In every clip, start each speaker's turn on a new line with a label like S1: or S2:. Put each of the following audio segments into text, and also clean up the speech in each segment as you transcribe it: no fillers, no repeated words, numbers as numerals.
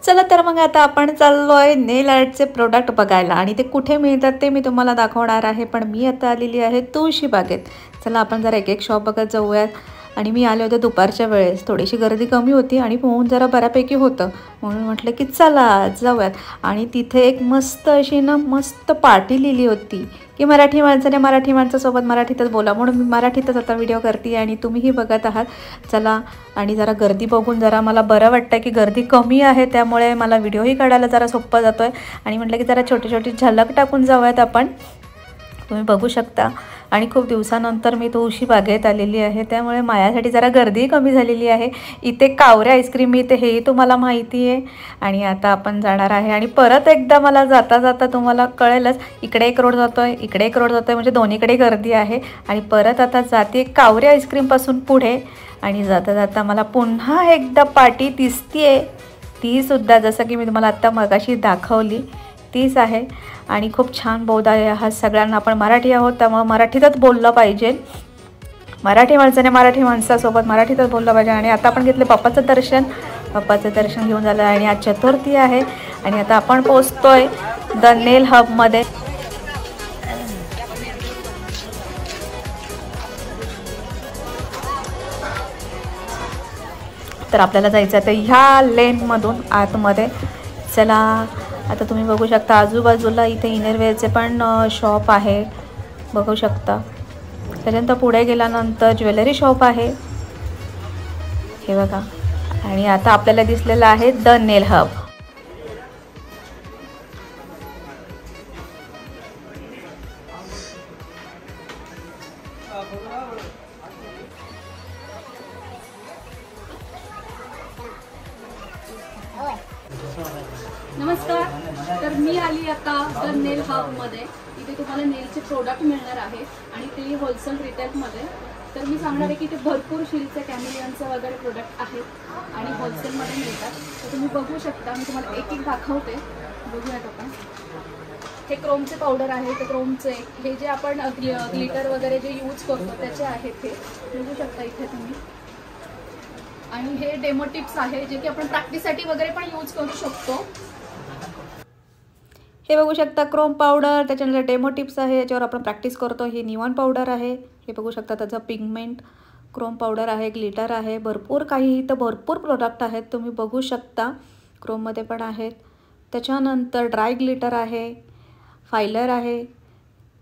S1: चला तर मग आता आपण चाललोय नेल आर्टचे प्रोडक्ट बघायला आणि ते कुठे मिळतात ते मी तुम्हाला दाखवणार आहे। पण मी आता आलेली आहे तुळशी बागेत। चला आपण जरा एक एक शॉप बघत जाऊयात। आणि मी आले होते दुपारच्या वेळेस, थोडीशी गर्दी कमी होती आणि ऊन जरा बऱ्यापैकी होतं, म्हणून म्हटलं की चला जाऊयात। आणि तिथे एक मस्त अशी ना मस्त पाटी लिहिली होती की मराठी माणसाने मराठी माणसासोबत मराठीतच बोला, म्हणून मी मराठीतच आता व्हिडिओ करते आणि तुम्हीही बघत आहात। चला आणि जरा गर्दी बघून जरा मला बरं वाटतं की गर्दी कमी आहे, त्यामुळे मला व्हिडिओही काढायला जरा सोपं जातोय। आणि म्हटलं की जरा छोटी छोटी झलक टाकून जाऊयात आपण। तुम्ही बघू शकता आणि खूप दिवसानंतर मी तुळशी बागेत आलेली आहे, त्यामुळे माझ्यासाठी जरा गर्दी कमी झालेली आहे। इथे कावरे आईस्क्रीम मिळते हेही तुम्हाला माहिती आहे। आणि आता आपण जाणार आहे आणि परत एकदा मला जाता जाता तुम्हाला कळेलच, इकडे एक रोड जातोय इकडे एक रोड जातोय, म्हणजे दोन्हीकडे गर्दी आहे। आणि परत आता जाते कावरे आईस्क्रीमपासून पुढे आणि जाता जाता मला पुन्हा एकदा पाटी दिसतीये, ती सुद्धा जसं की मी तुम्हाला आत्ता मगाशी दाखवली तीच आहे। आणि खूप छान बोध आहे हा, सगळ्यांना आपण मराठी आहोत त्यामुळे मराठीतच बोललं पाहिजे, मराठी माणसाने मराठी माणसासोबत मराठीतच बोललं पाहिजे। आणि आता आपण घेतले बाप्पाचं दर्शन घेऊन झालं आणि आज चतुर्थी आहे आणि आता आपण पोहोचतोय द नेल हबमध्ये। तर आपल्याला जायचं आहे तर ह्या लेनमधून आतमध्ये। चला आता तुम्ही बघू शकता आजूबाजूला इथे इनरवेअरचे पण शॉप आहे, बघू शकता। त्याच्यानंतर पुढे गेल्यानंतर ज्वेलरी शॉप आहे, हे बघा। आणि आता आपल्याला दिसलेलं आहे द नेल हब।
S2: नमस्कार, तर मी आली आता द नेल हबमध्ये। इथे तुम्हाला नेलचे प्रोडक्ट मिळणार आहे आणि ते होलसेल रिटेलमध्ये। तर मी सांगणार आहे की इथे भरपूर शिल्डचे कॅमेलियनचे वगैरे प्रोडक्ट आहेत आणि होलसेलमध्ये मिळतात। तर तुम्ही बघू शकता, मी तुम्हाला एक एक दाखवते, बघूयात आपण। हे क्रोमचे पावडर आहे, ते क्रोमचे हे जे आपण ग्लिटर वगैरे जे यूज करतो त्याचे आहेत, हे बघू शकता इथे तुम्ही। आणि हे डेमो टिप्स आहे जे की आपण प्रॅक्टिससाठी वगैरे पण यूज करू शकतो।
S1: हे बघू शकता क्रोम पावडर, त्याच्यानंतर डेमो टिप्स आहे याच्यावर आपण प्रॅक्टिस करतो। हे निऑन पावडर आहे, हे बघू शकता त्याचं पिगमेंट क्रोम पावडर आहे, ग्लिटर आहे, भरपूर काही इथं भरपूर प्रोडक्ट आहेत, तुम्ही बघू शकता। क्रोममध्ये पण आहेत, त्याच्यानंतर ड्राय ग्लिटर आहे, फायलर आहे,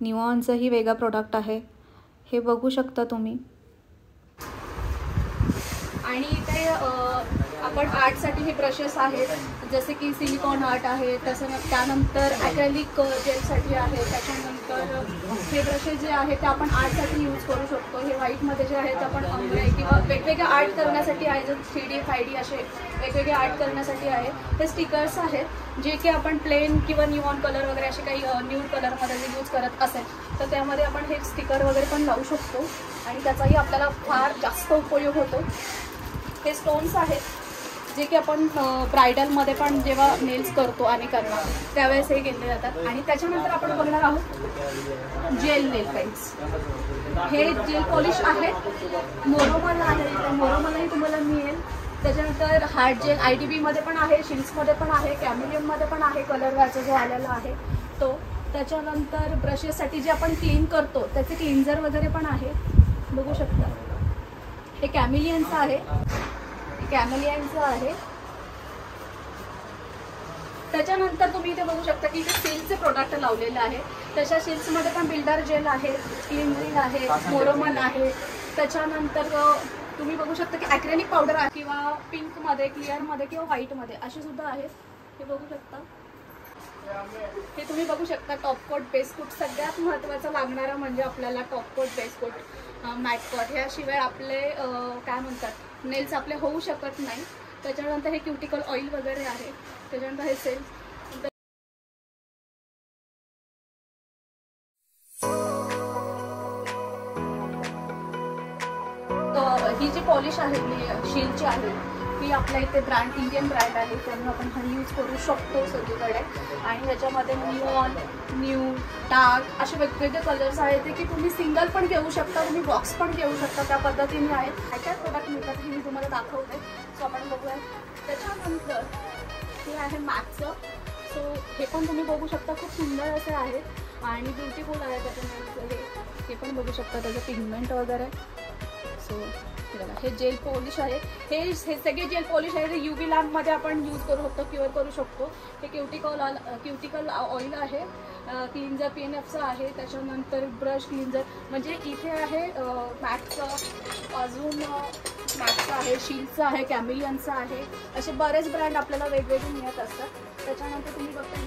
S1: निऑनचंही वेगळा प्रोडक्ट आहे, हे बघू शकता तुम्ही।
S2: आणि इथे आपण आर्टसाठी हे ब्रशेस आहेत, जसे की सिलिकॉन आर्ट आहे, त्यानंतर ॲक्रेलिक जेलसाठी आहे, त्याच्यानंतर हे ब्रशेस जे आहेत ते आपण आर्टसाठी यूज करू शकतो। हे व्हाईटमध्ये जे आहेत आपण अंब्रे किंवा वेगवेगळे आर्ट करण्यासाठी आहे, जसे 3D 5D असे वेगवेगळे आर्ट करण्यासाठी आहे। हे स्टिकर्स आहेत जे की आपण प्लेन किंवा निऑन कलर वगैरे असे काही न्यूड कलरमध्ये जे यूज करत असेल तर त्यामध्ये आपण हे स्टिकर वगैरे पण लावू शकतो आणि त्याचाही आपल्याला फार जास्त उपयोग होतो। हे स्टोन्स आहेत जे की आपण ब्रायडलमध्ये पण जेव्हा नेल्स करतो आणि करणार त्यावेळेस हे घेतले जातात। आणि त्याच्यानंतर आपण बघणार आहोत जेल नेल पेन्स। हे जेल पॉलिश आहेत, मोरोमल आहे, मोरोमलही तुम्हाला मिळेल। त्याच्यानंतर हार्ड जेल IDB पण आहे, शिल्ड्समध्ये पण आहे, कॅमेलियनमध्ये पण आहे, कलरवरचा जो आलेला आहे तो। त्याच्यानंतर ब्रशेससाठी जे आपण क्लीन करतो त्याचे क्लिन्झर वगैरे पण आहे, बघू शकता। हे कॅमेलियनचं आहे, त्याच्यानंतर तुम्ही इथे बघू शकता की इथे सीलचे प्रोडक्ट लावलेले आहे। तशा सील्समध्ये पण बिल्डर जेल आहे, क्लीनरिंग आहे, मोरोमन आहे। त्याच्यानंतर तुम्ही बघू शकता की ॲक्रेलिक पावडर आहे, किंवा पिंकमध्ये, क्लिअरमध्ये किंवा व्हाईटमध्ये अशी सुद्धा आहेत, हे बघू शकता। हे तुम्ही बघू शकता टॉपकोट बेसकोट, सगळ्यात महत्त्वाचं लागणारं म्हणजे आपल्याला टॉपकोट बेसकोट मॅट कोट, ह्याशिवाय आपले काय म्हणतात नेल्स आपले होऊ शकत नाही। त्याच्यानंतर हे क्युटिकल ऑइल वगैरे आहे, त्याच्यानंतर हे सेल। ही जी पॉलिश आहे शीलची आहे ही आपल्या इथे ब्रँड इंडियन ब्रँड आहे, त्यामुळे आपण हा यूज करू शकतो सगळीकडे। आणि ह्याच्यामध्ये निऑन, न्यूड, डार्क असे वेगवेगळे कलर्स आहेत ते की तुम्ही सिंगल पण घेऊ शकता, तुम्ही बॉक्स पण घेऊ शकता, त्या पद्धतीने आहेत। काय काय प्रोडक्ट मिळतात हे मी तुम्हाला दाखवते, सो आपण बघूया। त्याच्यानंतर हे आहे मॅक्सचं. सो हे पण तुम्ही बघू शकता, खूप सुंदर असे आहे आणि ब्युटिफुल आहे. त्याच्यानंतर हे पण बघू शकता, त्याचं पिगमेंट वगैरे. सो हे जेल पॉलिश आहे. हे सगळे जेल पॉलिश आहे ते UV लॅम्पमध्ये आपण यूज करू शकतो, क्युअर करू शकतो. हे क्युटिकल ऑइल आहे, क्लिन्झर PNFचं आहे. त्याच्यानंतर ब्रश क्लिन्झर, म्हणजे इथे आहे मॅक्सचं, अजून मॅक्सचं आहे, शील्डचं आहे, कॅमिलियनचं आहे. असे बरेच ब्रँड आपल्याला वेगवेगळे मिळत असतात. त्याच्यानंतर तुम्ही बघता,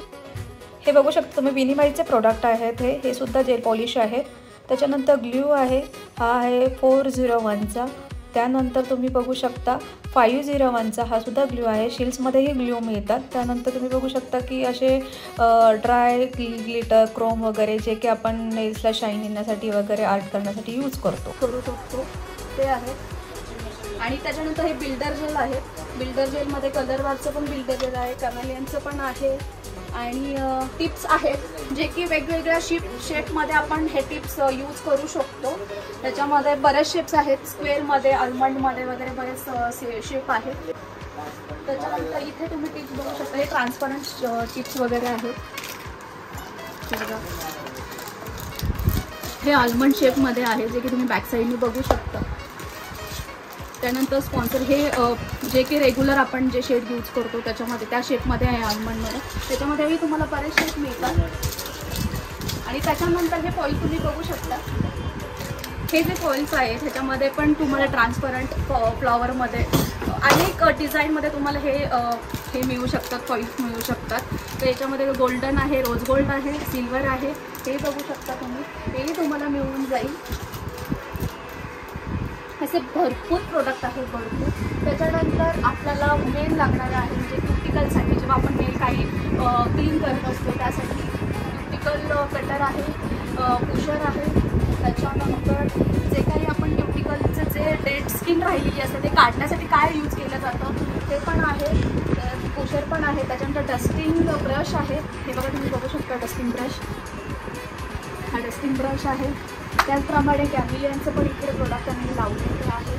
S1: हे बघू शकता तुम्ही, विनिमाईडचे प्रोडक्ट आहेत. हे सुद्धा जेल पॉलिश आहे. त्याच्यानंतर ग्ल्यू आहे, हा आहे 401चा. त्यानंतर तुम्ही बघू शकता 501चा हा सुद्धा ग्ल्यू आहे. शील्ड्समध्येही ग्ल्यू मिळतात. त्यानंतर तुम्ही बघू शकता की असे ड्राय ग्लिटर, क्रोम वगैरे जे की आपण नेल्सला शाईन येण्यासाठी वगैरे आर्ट करण्यासाठी यूज करू शकतो
S2: ते आहे. आणि त्याच्यानंतर हे बिल्डर जेल आहे. बिल्डर जेलमध्ये कलर बारचं पण बिल्डर जेल आहे, कॅमेलियनचं पण आहे. आणि टिप्स आहेत जे की वेगवेगळ्या शेपमध्ये आपण हे टिप्स यूज करू शकतो. त्याच्यामध्ये बरेच शेप्स आहेत, स्क्वेअरमध्ये, आल्मंडमध्ये वगैरे बरेच शेप आहेत. त्याच्यानंतर इथे तुम्ही टिप्स बघू शकता, हे ट्रान्सपरंट टिप्स वगैरे आहेत. हे आल्मंड शेपमध्ये आहे जे की तुम्ही बॅक साईडने बघू शकता. त्यानंतर स्पॉन्सर, हे जे की रेग्युलर आपण जे शेड यूज करतो त्याच्यामध्ये, त्या शेपमध्ये आहे आल्मंडमध्ये. त्याच्यामध्येही तुम्हाला बरेच शेप मिळतात. आणि त्याच्यानंतर हे फॉईल तुम्ही बघू शकता. हे जे फॉईल्स आहे ह्याच्यामध्ये पण तुम्हाला ट्रान्सपरंट फ्लॉवरमध्ये अनेक डिझाईनमध्ये तुम्हाला हे मिळू शकतात, फॉईल्स मिळू शकतात. तर याच्यामध्ये गोल्डन आहे, रोज गोल्ड आहे, सिल्वर आहे, हे बघू शकता तुम्ही. हेही तुम्हाला मिळून जाईल. असे भरपूर प्रोडक्ट आहेत, भरपूर. त्याच्यानंतर आपल्याला मेन लागणारे आहे म्हणजे क्युटिकलसाठी, जेव्हा आपण नेल काही क्लीन करत असतो त्यासाठी क्युटिकल कटर आहे, पुशर आहे. त्याच्यानंतर जे काही आपण क्युटिकलचं जे डेड स्किन राहिलेली असते ते काढण्यासाठी काय यूज केलं जातं ते पण आहे, पुशर पण आहे. त्याच्यानंतर डस्टिंग ब्रश आहे, हे बघा तुम्ही बघू शकता, डस्टिंग ब्रश, हा डस्टिंग ब्रश आहे. त्याचप्रमाणे कॅमिलियनचं पण इकडे प्रोडक्ट आम्ही लावलेलं आहे.